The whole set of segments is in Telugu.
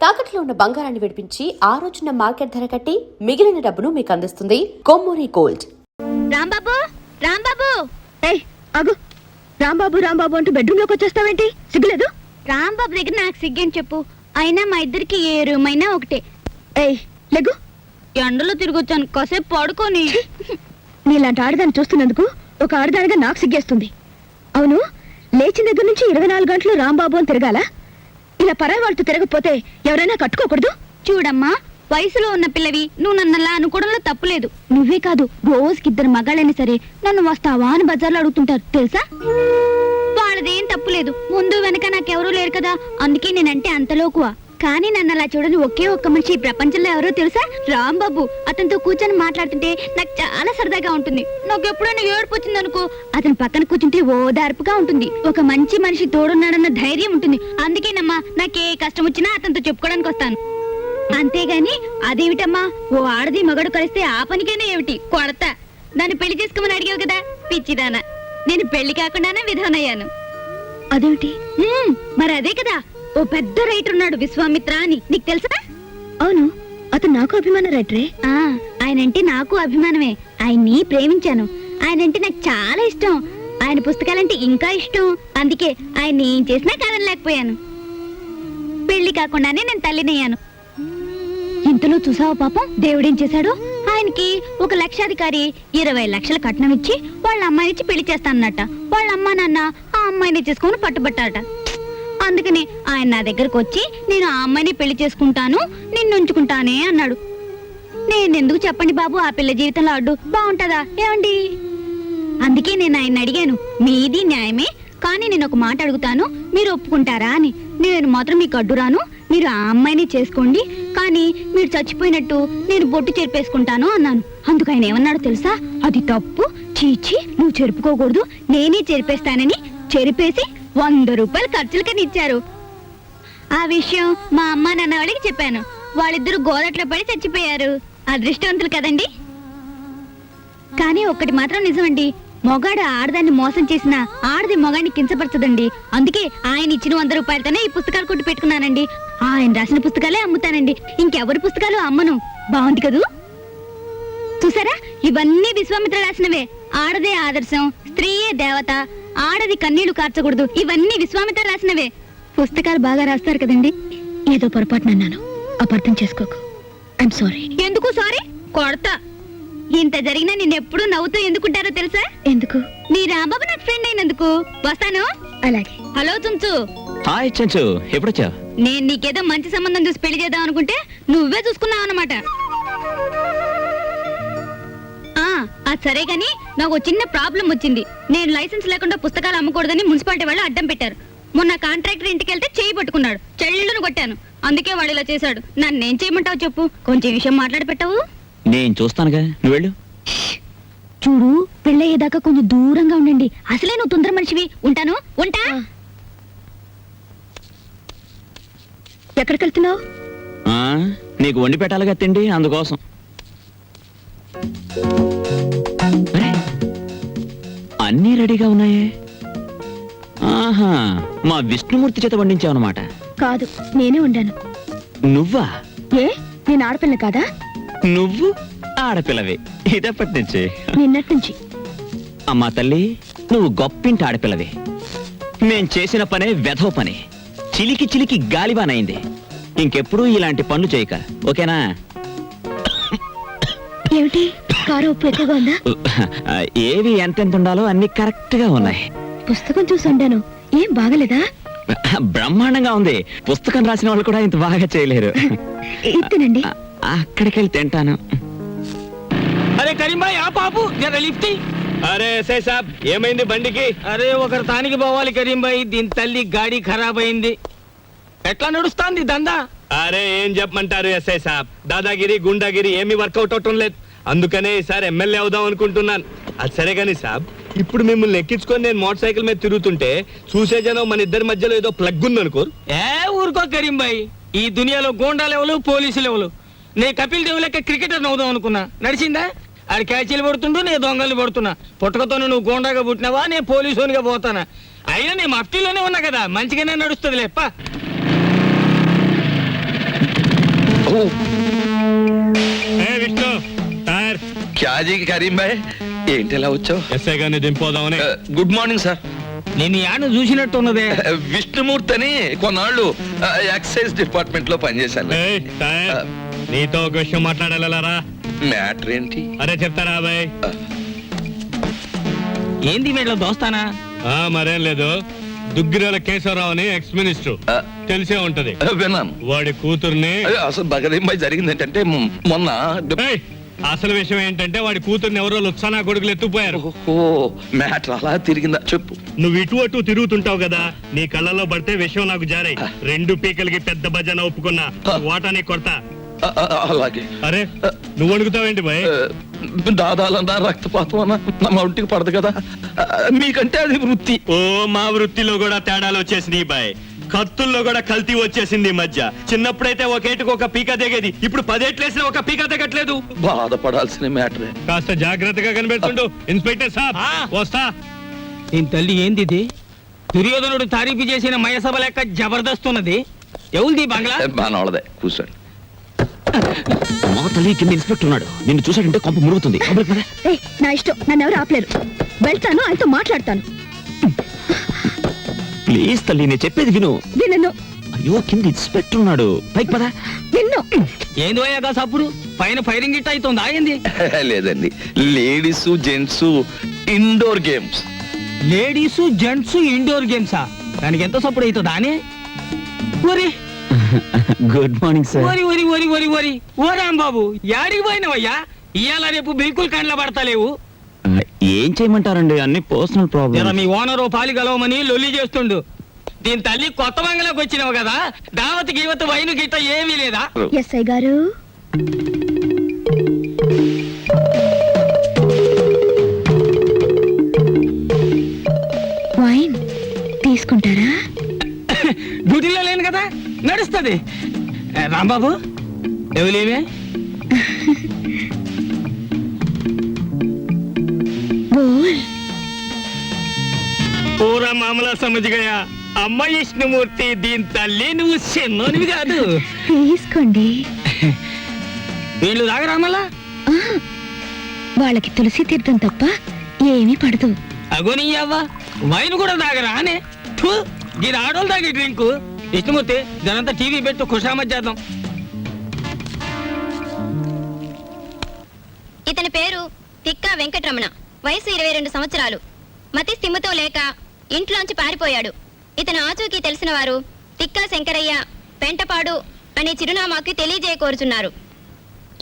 తాకట్లో ఉన్న బంగారాన్ని విడిపించి ఆ రోజున మార్కెట్ ధర కట్టి మిగిలిన డబ్బును మీకు అందిస్తుంది కొమ్మూరి గోల్డ్. రాంబాబు రాంబాబు ఏయ్ ఆగు. రాంబాబు రాంబాబు అంటూ బెడ్రూమ్ లోకి వచ్చేస్తావేంటి? సిగ్గులేదు? రాంబాబు దగ్గర నాకు సిగ్గని చెప్పు. అయినా మా ఇద్దరికి ఏ రూమ్ అయినా ఒకటే. ఏయ్ లెగ్గు. ఎండలో తిరిగొచ్చాను, కాసేపు పడుకొని. నీలాంటి ఆడదాన్ని చూస్తున్నందుకు ఒక ఆడదానిగా నాకు సిగ్గేస్తుంది. అవును, లేచిన దగ్గర నుంచి 24 గంటలు రాంబాబు అని తిరగాల? ఇలా పరాయి వాళ్ళతో తిరగకపోతే ఎవరైనా కట్టుకోకూడదు? చూడమ్మా, వయసులో ఉన్న పిల్లవి నువ్వు నన్నలా అనుకోవడంలో తప్పులేదు. నువ్వే కాదు, రోజుకి 2 మగాళ్ళైనా సరే నన్ను వస్తావా అని బజార్లో అడుగుతుంటారు తెలుసా. వాళ్ళదేం తప్పులేదు, ముందు వెనక నాకెవరూ లేరు కదా, అందుకే నేనంటే అంతలోకువా. కానీ నన్ను అలా చూడని ఒకే ఒక్క మనిషి ఈ ప్రపంచంలో ఎవరో తెలుసా? రాంబాబు. అతనితో కూర్చొని మాట్లాడుతుంటే నాకు చాలా సరదాగా ఉంటుంది. నాకు ఎప్పుడైనా ఏడుపు వచ్చిందనుకో, అతని పక్కన కూర్చుంటే ఓదార్పుగా ఉంటుంది. ఒక మంచి మనిషి తోడున్నాడన్న ధైర్యం ఉంటుంది. అందుకేనమ్మా నాకే కష్టం వచ్చినా అతనితో చెప్పుకోవడానికి వస్తాను. అంతేగాని అదేమిటమ్మా, ఓ ఆడది మగడు కలిస్తే ఆ పనికైనా ఏమిటి కొడతా. నన్ను పెళ్లి చేసుకోమని అడిగావు కదా పిచ్చిదానా, నేను పెళ్లి కాకుండానే విధవనయ్యాను. అదేమిటి? మరి అదే కదా, ఓ పెద్ద రైటర్ ఉన్నాడు విశ్వామిత్ర అని, నీకు తెలుసా? అవును, అతను నాకు అభిమాన రైటరే. ఆయనంటే నాకు అభిమానమే. ఆయన్ని ప్రేమించాను. ఆయనంటే నాకు చాలా ఇష్టం. ఆయన పుస్తకాలంటే ఇంకా ఇష్టం. అందుకే ఆయన ఏం చేసినా కాదనలేకపోయాను. పెళ్లి కాకుండానే నేను తల్లినయ్యాను. ఇంతలో చూసావా పాపం దేవుడేం చేశాడు. ఆయనకి ఒక లక్షాధికారి 20 లక్షల కట్నం ఇచ్చి వాళ్ళ అమ్మాయినిచ్చి పెళ్లి చేస్తానన్నట. వాళ్ళ అమ్మా నాన్న ఆ అమ్మాయిని చేసుకుని పట్టుబట్టారట. అందుకని ఆయన నా దగ్గరకు వచ్చి నేను ఆ అమ్మాయిని పెళ్లి చేసుకుంటాను, నిన్ను ఉంచుకుంటానే అన్నాడు. నేనెందుకు చెప్పండి బాబు ఆ పిల్ల జీవితంలో అడ్డు బాగుంటదా ఏమండి? అందుకే నేను ఆయన అడిగాను, మీది న్యాయమే, కానీ నేను ఒక మాట అడుగుతాను, మీరు ఒప్పుకుంటారా అని. నేను మాత్రం మీకు అడ్డు రాను, మీరు ఆ అమ్మాయిని చేసుకోండి, కానీ మీరు చచ్చిపోయినట్టు నేను బొట్టు చెరిపేసుకుంటాను అన్నాను. అందుకు ఆయన ఏమన్నాడు తెలుసా? అది తప్పు, చీచి నువ్వు చెరుపుకోకూడదు, నేనే చెరిపేస్తానని చెరిపేసి 100 రూపాయలు ఖర్చులకని ఇచ్చారు. ఆ విషయం మా అమ్మ నాన్న వాళ్ళకి చెప్పాను. వాళ్ళిద్దరూ గోదట్లో పడి చచ్చిపోయారు. అదృష్టవంతులు కదండి. కానీ ఒక్కటి మాత్రం నిజమండి, మొగాడు ఆడదాన్ని మోసం చేసిన ఆడది మొగాడిని కించపరచదండి. అందుకే ఆయన ఇచ్చిన 100 రూపాయలతోనే ఈ పుస్తకాలు కొట్టి పెట్టుకున్నానండి. ఆయన రాసిన పుస్తకాలే అమ్ముతానండి, ఇంకెవరి పుస్తకాలు అమ్మను. బాగుంది కదూ? చూసారా, ఇవన్నీ విశ్వామిత్ర రాసినవే. ఆడదే ఆదర్శం, స్త్రీయే దేవత, ఆడది కన్నీళ్లు కార్చకూడదు, ఇవన్నీ విశ్వామిత్ర రాసినవే. పుస్తకాలు బాగా రాస్తారు కదండి. ఏదో పొరపాటు నన్నాను, అపార్థం చేసుకోకు. I'm sorry. ఎందుకు సారీ? కొడతా. ఇంత జరిగినా నిన్నెప్పుడు నవ్వుతూ ఎందుకుంటారో తెలుసా? ఎందుకు? నీ రాంబాబు నాకు ఫ్రెండ్ అయినందుకు. వస్తాను. అలాగే. హలో చుంచు. హాయ్ చెంచు, ఎప్పుడొచ్చా? నేను నీకేదో మంచి సంబంధం చూసి పెళ్లి చేద్దాం అనుకుంటే నువ్వే చూసుకున్నావు అన్నమాట. అది సరే గాని నాకు చిన్న ప్రాబ్లం వచ్చింది. నేను లైసెన్స్ లేకుండా పుస్తకాలు అమ్మకూడదని మున్సిపాలిటీ వాళ్ళు అడ్డం పెట్టారు. మొన్న కాంట్రాక్టర్ ఇంటికి వెళ్తే చేయి పట్టుకున్నాడు, చెల్లును కొట్టాను. అందుకే వాడు ఇలా చేశాడు. నన్నేం చేయమంటావు చెప్పు? కొంచెం విషయం మాట్లాడి పెట్టావు. నేను చూస్తానుగా, నువ్వు వెళ్ళు. చూడు, పెళ్ళయ్యేదాకా కొంచెం దూరంగా ఉండండి. అసలే నువ్వు తొందర మనిషివి. ఉంటాను, ఉంటా. ఎక్కడికి వెళ్తున్నావు? నీకు వండి పెట్టాలిగా తిండి, అందుకోసం. అన్నీ రెడీగా ఉన్నాయే. ఆహా, మా విష్ణుమూర్తి చేత వండించావన్నమాట. కాదు, నేనే వండాను. నువ్వా? ఏ, నేను ఆడపిల్ల కాదా? నువ్వు ఆడపిల్లవే ఇదప్పటి నుంచి. నిన్నటి నుంచి. అమ్మా తల్లి, నువ్వు గొప్పింటి ఆడపిల్లవే. మేం చేసిన పనే వెధవ పని, చిలికి చిలికి గాలిబానైంది. ఇంకెప్పుడు ఇలాంటి పనులు చేయక, ఓకేనా? ఏమిటి, కారు ఉప్పు ఎక్కువగా ఉందా? ఏవి ఎంతెంత ఉండాలో అన్ని కరెక్ట్ గా ఉన్నాయి. పుస్తకం చూసి వండాను, ఏం బాగలేదా? బ్రహ్మాండంగా ఉంది. పుస్తకం రాసిన వాళ్ళు కూడా ఇంత బాగా చేయలేరు. ఇత్తనండి. అక్కడికి వెళ్ళి తింటాను. అరే కరీం భాయ్, ఆ పాపు జర లిఫ్ట్. అరే ఎస్ఐ సాబ్, ఏమైంది బండికి? అరే ఒకరు తానికి పోవాలి కరీం భాయ్, దీని తల్లి గాడి ఖరాబ్ అయింది. ఎట్లా నడుస్తాంది దందా? అరే ఏం చెప్పమంటారు ఎస్ఐ సాబ్, దాదాగిరి గుండాగిరి ఏమీ వర్కౌట్ అవటం లేదు. అందుకనే ఈసారి ఎమ్మెల్యే అవుదాం అనుకుంటున్నాను. అది సరే గానీ సాబ్, ఇప్పుడు మిమ్మల్ని ఎక్కించుకొని నేను మోటార్ సైకిల్ మీద తిరుగుతుంటే చూసే జనం మన ఇద్దరి మధ్యలో ఏదో ప్లగ్ ఉందనుకోరు. ఊరుకో కరీం భాయ్, ఈ దునియాలో గోండా లెవెలు పోలీసు లెవెలు. నే కపిల్ దేవ్ లెక్క క్రికెటర్ అవుదాం అనుకున్నా, నడిచిందా? ఆడు క్యాచీలు పడుతుంటూ నేను దొంగలు పడుతున్నా. పుట్టకతో నువ్వు గోండాగా పుట్టినావా, నేను పోలీసునిగా పోతానా? అయినా నేను మఫ్టీలోనే ఉన్నా కదా, మంచిగానే నడుస్తుంది లేప్ప. విష్ణు టైర్ క్యాజీ కరీం భాయ్ ఏంటి ఎలా వచ్చావు? ఎస్ఐ గారిని దింపోదామని. Good morning sir. నేను యాను చూసినట్టున్నదే. విష్ణుమూర్తి అని కొన్నాళ్ళు ఎక్సైజ్ డిపార్ట్మెంట్ లో పనిచేశాను. ఏయ్, టైర్, నీతో ఒక విషయం మాట్లాడాలరా. మ్యాటర్ ఏంటి? అరే చెప్తారా బాయ్? ఏంది వీళ్ళ దోస్తానా? మరేం లేదు, దుగ్గిరాల కేశవరావు అని ఎక్స్ మినిస్టర్ తెలిసే ఉంటది. విన్నాను. వాడి కూతుర్ని అసలు బగరీం భాయ్ జరిగింది ఏంటంటే మొన్న ఏయ్, అసలు విషయం ఏంటంటే వాడి కూతుర్ని ఎవరో లుత్సానా కొడుకులు ఎత్తుపోయారు. మ్యాటర్ అలా తిరిగిందా చెప్పు. నువ్వు ఇటు అటు తిరుగుతుంటావు కదా, నీ కళ్ళల్లో పడితే విషయం నాకు జారాయి. 2 పీకలకి పెద్ద భజన ఒప్పుకున్నా, వాటాని కొడతా. అలాగే. అరే నువ్వు అడుగుతావేంటి బాయ్? దాదాలన్నా రక్తపాతం అన్న నా ఒంటికి పడదు కదా, మీకంటే అది వృత్తి. ఓ మా వృత్తిలో కూడా తేడాలు వచ్చేసినాయి బాయ్. కత్తుల్లో కూడా కల్తీ వచ్చేసింది ఈ మధ్య. చిన్నప్పుడైతే ఒకేటికి ఒక పీక దిగేది, ఇప్పుడు 10 ఏట్లేసిన ఒక పీక దిగట్లేదు. బాధపడాల్సిన మ్యాటరే. కాస్త జాగ్రత్తగా కనిపెడుతుండు ఇన్స్పెక్టర్ సాబ్. వస్తా. దీని తల్లి ఏంది ఇది? దుర్యోధనుడు తారీఫు చేసిన మయసభ లెక్క జబర్దస్త్ ఉన్నది. ఎవరిది బంగ్లా? బానోళ్ళదే, కూర్చోండి. మా తల్లి కింద ఇన్స్పెక్టర్ ఉన్నాడు, నిన్ను చూసాడంటే కొంప మురుగుతుంది. ఏయ్, నా ఇష్టం, నన్ను ఎవరు ఆపలేరు. వెళ్తాను, ఆయనతో మాట్లాడతాను. ప్లీజ్ తల్లి, నేను చెప్పేది విను. విన్ను అయ్యో, కింద ఇన్స్పెక్టర్ ఉన్నాడు, పైకి పదా. విన్ను. ఏంది పోయాక సప్పుడు పైన ఫైరింగ్ గిట్ అవుతుంది. ఆగింది. లేదండి, ladies gents indoor games. Ladies gents indoor గేమ్సా? దానికి ఎంత సప్పుడు అవుతుంది అని? ఒరి గుడ్ మార్నింగ్ సార్. ఒరి ఒరి ఒరి ఒరి ఒరి ఓ రాంబాబు, యాడికి పోయినవయ్యా? ఇవాళ రేపు బిల్కుల్ కండ్ల పడతలేవు. ఏం చేయమంటారండి, అన్ని పర్సనల్ జర ప్రాబ్లమ్. మీ ఓనర్ పాలి గలవమని లొల్లి చేస్తుండు. దీని తల్లి కొత్త బంగ్లాకి వచ్చినావు కదా, దావత్ గీవత్ వైను గిట్ట ఏమీ లేదా? ఎస్ఐ గారు, వైన్ తీసుకుంటారా? డ్యూటీలో లేను కదా, నడుస్తుంది. రాంబాబు ఎవలేమే? బోల్. పూరా మామలా సమజ్గయా. అమ్మ విష్ణుమూర్తి, దీని తల్లి నువ్వు చిన్నోనివి కాదు. తీసుకోండి. వీళ్ళు తాగరా మళ్ళా? ఆ, వాళ్ళకి తులసి తీర్థం తప్ప ఏమీ పడదు. అగోని అవ్వ, వైన్ కూడా తాగరా అనే? దీని ఆడోళ్ళు తాగే డ్రింకు. విష్ణుమూర్తి, దానంతా టీవీ పెట్టు, ఖుషామత్ చేద్దాం. ఇతని పేరు తిక్కా వెంకటరమణ. వయసు 22 సంవత్సరాలు. మతి స్థిమితో లేక ఇంట్లోంచి పారిపోయాడు. ఇతను ఆచూకీ తెలిసిన వారు తిక్కా శంకరయ్య, పెంటపాడు అనే చిరునామాకి తెలియజేయకోరుచున్నారు.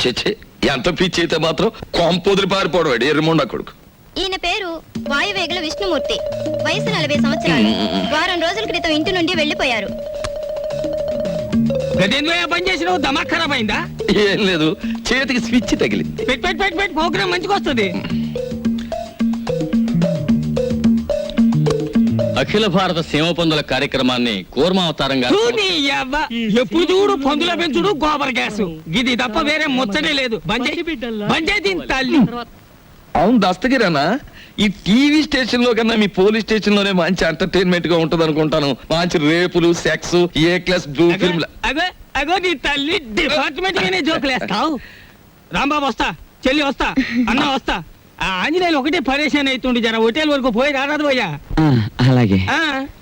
చెచ్చే, ఎంత పిచ్చి అయితే మాత్రం కొంపొదిరి పారిపోవడం ఎర్రమొండ కొడుకు. ఈయన పేరు వాయువేగుల విష్ణుమూర్తి. వయసు 40 సంవత్సరాలు. వారం రోజుల క్రితం ఇంటి నుండి వెళ్లిపోయారు. గదేంద్రయ్య పని చేసినావు, దమా ఖరాబ్ అయిందా? ఏం లేదు, చేతికి స్విచ్ తగిలింది. పెట్ పెట్ పెట్ పెట్ ప్రోగ్రామ్ మంచిగా వస్తుంది. అఖిల భారత సీమ పందుల కార్యక్రమాన్ని కూర్మావతారంగా ఎప్పుడు చూడు పందుల పెంచుడు, గోబర్ గ్యాస్, ఇది తప్ప వేరే ముచ్చటే లేదు. బంజే దీని తల్లి. అవును దస్తగిరానా, ఈ టీవీ స్టేషన్ లో కన్నా మీ పోలీస్ స్టేషన్ లోనే మంచి ఎంటర్టైన్మెంట్ గా ఉంటది అనుకుంటాను. మంచి రేపులు, సెక్స్, ఏ క్లాస్ బ్లూ ఫిల్మ్. అగో అగో నీ తల్లి, డిపార్ట్మెంట్ గానే జోకులేస్తావు. రాంబాబు వస్తా, చెల్లి వస్తా, అన్న వస్తా. ఆ ఆంజనేయులు ఒకటే పరేషాన్ అవుతుండే, జర హోటల్ వరకు పోయి రారాదు పోయా. అలాగే.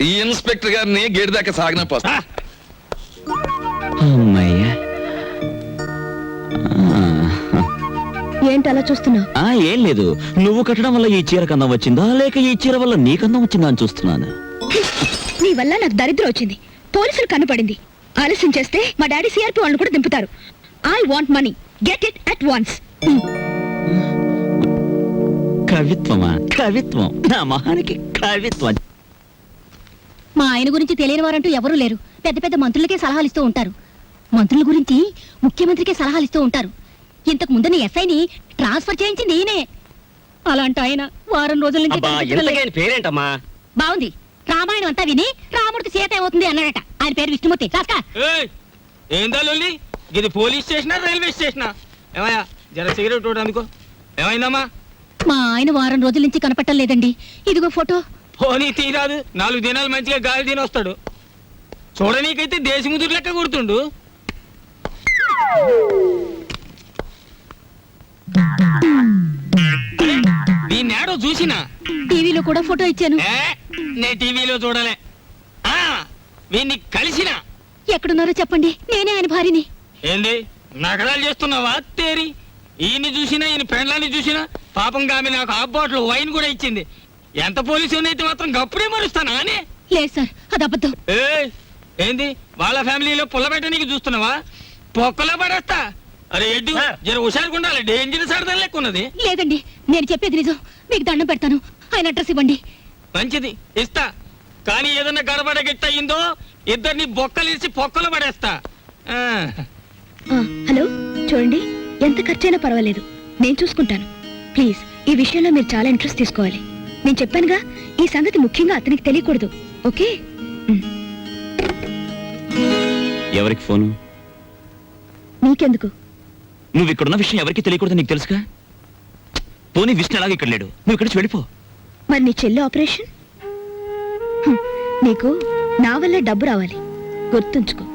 ఈ ఇన్స్పెక్టర్ గారిని గేట్ దాకా సాగిన పోస్తా. అమ్మయ్యా. ఏంటి అలా చూస్తున్నావు? ఏం లేదు, నువ్వు కట్టడం వల్ల ఈ చీర కందం వచ్చిందా, లేక ఈ చీర వల్ల నీ కందం వచ్చిందా అని చూస్తున్నాను. నీ వల్ల నాకు దరిద్రం వచ్చింది. పోలీసులు కనపడింది. ఆలస్యం చేస్తే మా డాడీ సిఆర్పి వాళ్ళని కూడా దింపుతారు. I want money, get it at once. కవిత్వమా? కవిత్వం నా మహానికి కవిత్వం. మా ఆయన గురించి తెలియని వారంటూ ఎవరూ లేరు. పెద్ద పెద్ద మంత్రులకే సలహాలు ఇస్తూ ఉంటారు. మంత్రుల గురించి ముఖ్యమంత్రికే సలహాలు ఇస్తూ ఉంటారు. ఇంతకు ముందు ఎస్ఐని ట్రాన్స్ఫర్ చేయించింది ఈయనే. అలాంటి ఆయన వారం రోజుల నుంచి పేరేంటమ్మా? బాగుంది. రామాయణం అంతా విని రాముడికి సీత ఏమవుతుంది అన్నాడట. ఆయన పేరు విష్ణుమూర్తి. రాస్కా. ఏందా లొల్లి? ఇది పోలీస్ స్టేషనా, రైల్వే స్టేషనా? ఏమయ్యా, జర సిగరెట్ ఒకటి అందుకో. ఏమైందమ్మా? మా ఆయన వారం రోజుల నుంచి కనపట్టం లేదండి. ఇదిగో ఫోటో. పోనీ తీరాదు, 4 దినాలు మంచిగా గాలి తిని వస్తాడు. చూడనీకైతే దేశముదురు లెక్క కొడుతుండు. దీన్నేడో చూసినా టీవీలో కూడా ఫోటో ఇచ్చాను. నే టీవీలో చూడలే. ఆ వీన్ని కలిసినా. ఎక్కడున్నారో చెప్పండి, నేనే ఆయన భార్యని. ఏంది నగరాలు చేస్తున్నావా తేరి? ఈయన్ని చూసినా ఈయన పెండ్లాన్ని చూసినా పాపం ఆమె నాకు హాఫ్ బాటిల్ వైన్ కూడా ఇచ్చింది. ఎంత పోలీసు అయితే మాత్రం గప్పుడే మరుస్తానా అని? లేదు సార్, అది అబద్ధం. ఏంది వాళ్ళ ఫ్యామిలీలో పుల్లబెట్ట నీకు చూస్తున్నావా? పొక్కలో పడేస్తా. అరే ఎడ్డు జర హుషారుగా ఉండాలి, డేంజరస్ ఆడదాని లెక్క ఉన్నది. లేదండి, నేను చెప్పేది నిజం. మీకు దండం పెడతాను, ఆయన అడ్రస్ ఇవ్వండి. మంచిది ఇస్తా, కానీ ఏదన్నా గడబడ గిట్ట అయిందో ఇద్దరిని బొక్కలేసి పొక్కలో పడేస్తా. హలో, చూడండి, ఎంత ఖర్చైనా పర్వాలేదు, నేను చూసుకుంటాను. ప్లీజ్, ఈ విషయంలో మీరు చాలా ఇంట్రెస్ట్ తీసుకోవాలి. నేను చెప్పానుగా, ఈ సంగతి ముఖ్యంగా అతనికి తెలియకూడదు. ఓకే? ఎవరికి ఫోను? నీకెందుకు? నువ్వు ఇక్కడున్న విషయం ఎవరికి తెలియకూడదు, నీకు తెలుసుగా. పోనీ విష్ణు ఎలాగ ఇక్కడ లేడు, నువ్వు ఇక్కడి నుంచి వెళ్ళిపో. మరి నీ చెల్లి ఆపరేషన్? నీకు నా వల్ల డబ్బు రావాలి, గుర్తుంచుకో.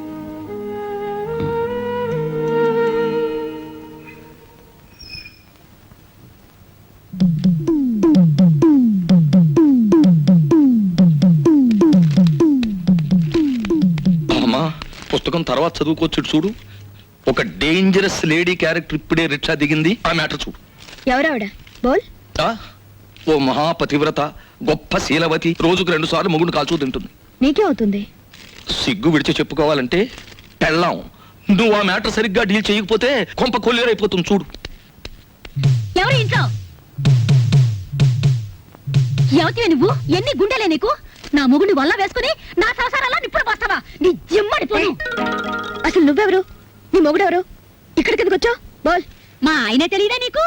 అమ్మా, పుస్తకం తర్వాత చదువుకోవచ్చు. చూడు, ఒక డేంజరస్ లేడీ క్యారెక్టర్ ఇప్పుడే రిక్షా దిగింది. ఆ మ్యాటర్ చూడు. ఎవరావిడ? బోల్. ఓ మహాపతివ్రత, గొప్ప శీలవతి, రోజుకు 2 సార్లు మొగుడు కాల్చూ తింటుంది. నీకే అవుతుంది. సిగ్గు విడిచి చెప్పుకోవాలంటే పెళ్ళాం. నువ్వు ఆ మ్యాటర్ సరిగ్గా డీల్ చేయకపోతే కొంప కొల్లేరైపోతుంది. చూడు. ఎవరు ఇంట్లో? ఎవతివే నువ్వు? ఎన్ని గుండెలే నీకు? నా మొగుడిని వల్ల వేసుకుని నా సంసారాల్లో నిప్పుడు పోస్తావా? నీ జిమ్మడి పోను. అసలు నువ్వెవరు? నీ మొగుడెవరు? ఇక్కడికి ఎందుకు వచ్చావు? బోల్. మా ఆయనే తెలియదా నీకు?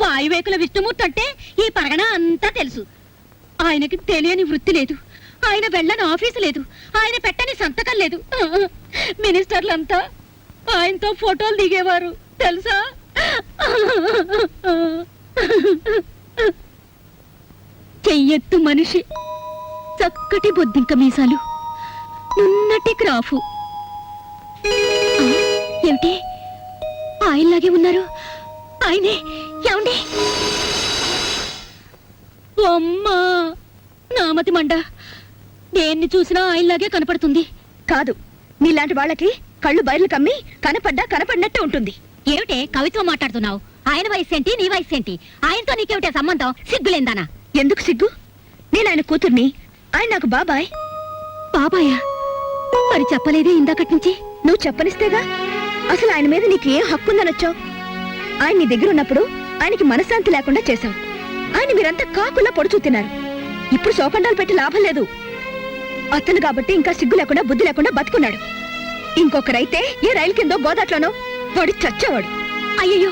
వాయువేకుల విష్ణుమూర్తి అంటే ఈ పరగణ అంతా తెలుసు. ఆయనకి తెలియని వృత్తి లేదు, ఆయన వెళ్ళని ఆఫీసు లేదు, ఆయన పెట్టని సంతకం లేదు. మినిస్టర్లంతా ఆయనతో ఫోటోలు దిగేవారు తెలుసా? చెయ్యెత్తు మనిషి, చక్కటి బొద్దింక మీసాలు, నున్నటి క్రాఫు. ఏమిటి ఆయనలాగే ఉన్నారు? ఆయనే. ఏమండి? అమ్మా, నామతి మండ, దేన్ని చూసినా ఆయనలాగే కనపడుతుంది. కాదు, నీలాంటి వాళ్ళకి కళ్ళు బయర్లు కమ్మి కనపడినట్టే ఉంటుంది. ఏమిటే కవిత్వం మాట్లాడుతున్నావు? ఆయన వయసు ఏంటి, నీ వయసు ఏంటి? ఆయనతో నీకేమిటే సంబంధం? సిగ్గులేందానా? ఎందుకు సిగ్గు? నేను ఆయన కూతుర్ని, ఆయన నాకు బాబాయ్. బాబాయా? మరి చెప్పలేదే ఇందాకటి నుంచి? నువ్వు చెప్పనిస్తేగా. అసలు ఆయన మీద నీకు ఏం హక్కుందనొచ్చావు? ఆయన నీ దగ్గర ఉన్నప్పుడు ఆయనకి మనశ్శాంతి లేకుండా చేశావు. ఆయన మీరంతా కాకుల్లా పొడుచూ తిన్నారు. ఇప్పుడు శోకండాలు పెట్టి లాభం లేదు. అతను కాబట్టి ఇంకా సిగ్గు లేకుండా బుద్ధి లేకుండా బతుకున్నాడు. ఇంకొకరైతే ఏ రైలు కిందో గోదాట్లోనో వాడి చచ్చేవాడు. అయ్యయ్యో,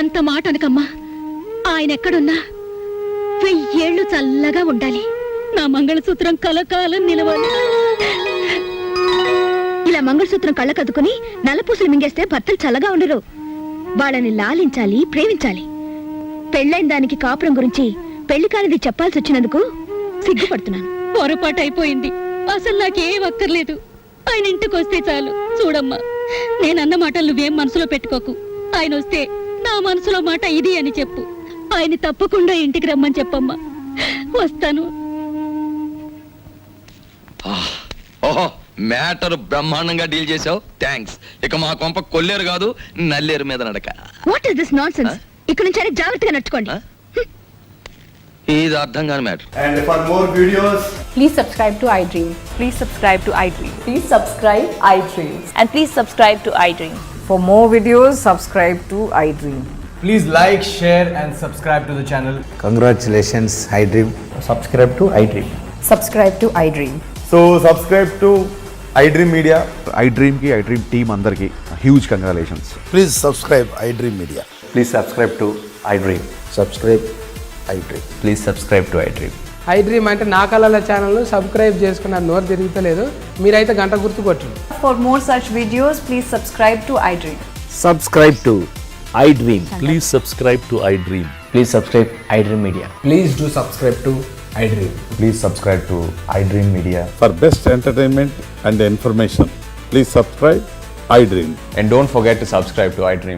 అంత మాట అనకమ్మా. ఆయన ఎక్కడున్నా 1000 ఏళ్ళు చల్లగా ఉండాలి. నా మంగళసూత్రం కలకాలం నిలవాలి. ఇలా మంగళసూత్రం కళ్ళకద్దుకుని నల్లపూసలు మింగేస్తే భర్తలు చల్లగా ఉండరు. వాళ్ళని లాలించాలి, ప్రేమించాలి. పెళ్ళైన దానికి కాపురం గురించి పెళ్లి కానిది చెప్పాల్సి వచ్చినందుకు సిగ్గుపడుతున్నాను. పొరపాటు అయిపోయింది. అసలు నాకేం అక్కర్లేదు. ఆయన ఇంటికి వస్తే చాలు. చూడమ్మా, నేనన్న మాటలు నువ్వేం మనసులో పెట్టుకోకు. ఆయన వస్తే నా మనసులో మాట ఇది అని చెప్పు. ఆయన తప్పకుండా ఇంటికి రమ్మని చెప్పమ్మా. వస్తాను. ఓహో, మ్యాటర్ బ్రహ్మాండంగా డీల్ చేసావు. థ్యాంక్స్. ఇక మా కొంప కొల్లేరు కాదు, నల్లేరు మీద నడక. What is this nonsense? ఇక్కడ నుంచి అయినా జాగ్రత్తగా నడుచుకోండి. ఇది అర్థం కాని matter. And for more videos, Please subscribe to iDream. Please subscribe to iDream. Please subscribe iDream. And please subscribe to iDream. For more videos, subscribe to iDream. please like, share and subscribe to the channel. Congratulations, iDream. Subscribe to iDream. Subscribe to iDream. So subscribe to iDream Media. iDream ki iDream team andarki huge congratulations. Please subscribe iDream Media. Please subscribe to iDream. Subscribe iDream. Please subscribe to iDream. iDream అంటే నా కళల ఛానల్ సబ్స్క్రైబ్ చేసుకున్న నోరు తిరుగుతలేదు. మీరైతే గంట గుర్తు కొట్టండి. For more such videos, please subscribe to iDream. Subscribe to iDream. Please subscribe to iDream. Please subscribe iDream Media. Please do subscribe to iDream. Please subscribe to iDream Media. For best entertainment and information, please subscribe iDream. And don't forget to subscribe to iDream.